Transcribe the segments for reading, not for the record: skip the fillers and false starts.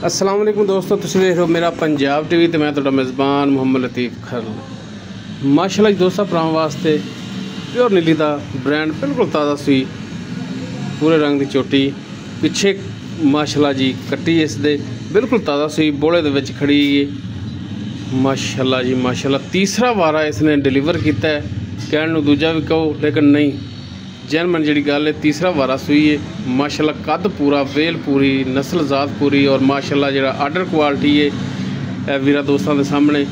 अस्सलाम वालेकुम दोस्तों, तुसीं देख रहे हो मेरा पंजाब टीवी तो मैं तुहाडा मेज़बान मुहम्मद लतीफ़ खरल। माशाअल्लाह जी दोस्तों, भरावां वास्ते प्योर नीली का ब्रांड बिल्कुल ताज़ा सी पूरे रंग की चोटी पिछे माशाअल्लाह जी कट्टी इस दे बिल्कुल ताज़ा सी बोले दे विच खड़ी है। माशाअल्लाह जी माशाअल्लाह तीसरा वारा इसने डिलीवर किया है, कहण नूं दूजा भी कहो लेकिन नहीं जैनमन जी गल है, तीसरा वारा सूई है। माशाअल्लाह कद पूरा, वेल पूरी, नस्ल जात पूरी और माशाअल्लाह जो आर्डर क्वालिटी है वीरा दोस्तों के सामने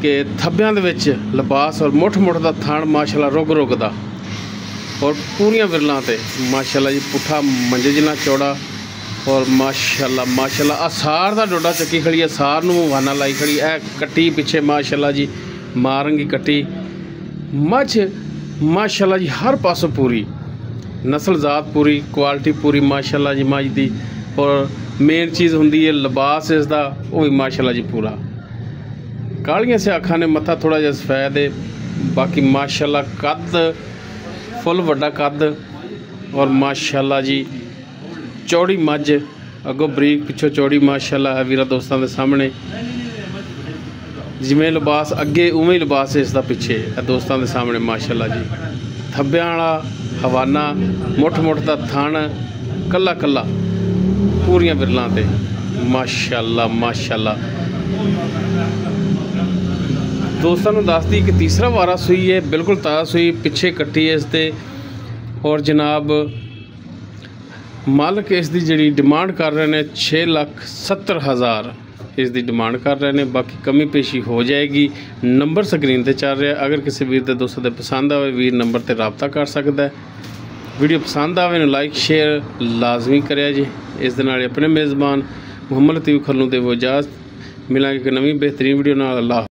कि थब्बियां दे विच लिबास और मुठ मुठ का थान माशाअल्लाह रुग रुग दा और पूरियां विरलां ते माशाअल्लाह जी पुठा मंजे जिन्ना चौड़ा और माशाअल्लाह माशाअल्लाह असार का डोडा चक्की खड़ी है, सार नूं वाना लाई खड़ी है। कट्टी पिछे माशाअल्लाह जी मारंगी कट्टी मझ माशाअल्लाह जी हर पासों पूरी, नस्ल जात पूरी, क्वालिटी पूरी माशाअल्लाह जी मझ दी। और मेन चीज़ होंदी है लिबास इसका वो भी माशाअल्लाह जी पूरा। कालियां से अखां ने मत्था थोड़ा जिहा सफेद है, बाकी माशाअल्लाह कद फुल वड्डा कद और माशाअल्लाह जी चौड़ी मझ, अगों बरीक पिछों चौड़ी माशाअल्लाह है वीरा दोस्तों के सामने। जिमें लिबास अगे उवें ही लिबास इसका पिछे है दोस्तों के सामने माशाअल्लाह जी। थब्बियां वाला हवाना मुठ मुठ का थन कला कला पूरियां विरलां ते माशाअल्लाह माशाअल्लाह। दोस्तों को दस दी कि तीसरा वारा सूई है, बिल्कुल ताज़ा सूई पिछे कट्टी है इसते। और जनाब मालिक इसकी जी डिमांड कर रहे हैं 6,70,000 इसकी डिमांड कर रहे हैं। बाकी कमी पेशी हो जाएगी। नंबर स्क्रीन पर चल रहा है, अगर किसी वीर के दोस्तों के पसंद आए वीर नंबर पर रबता कर सकता है। वीडियो पसंद आए ना लाइक शेयर लाजमी करें जी। इस दे नाल अपने मेज़बान मुहम्मद लतीफ़ खरल नूं देवो इजाज़त। मिलांगे एक नवीं बेहतरीन वीडियो नाल। अल्लाह।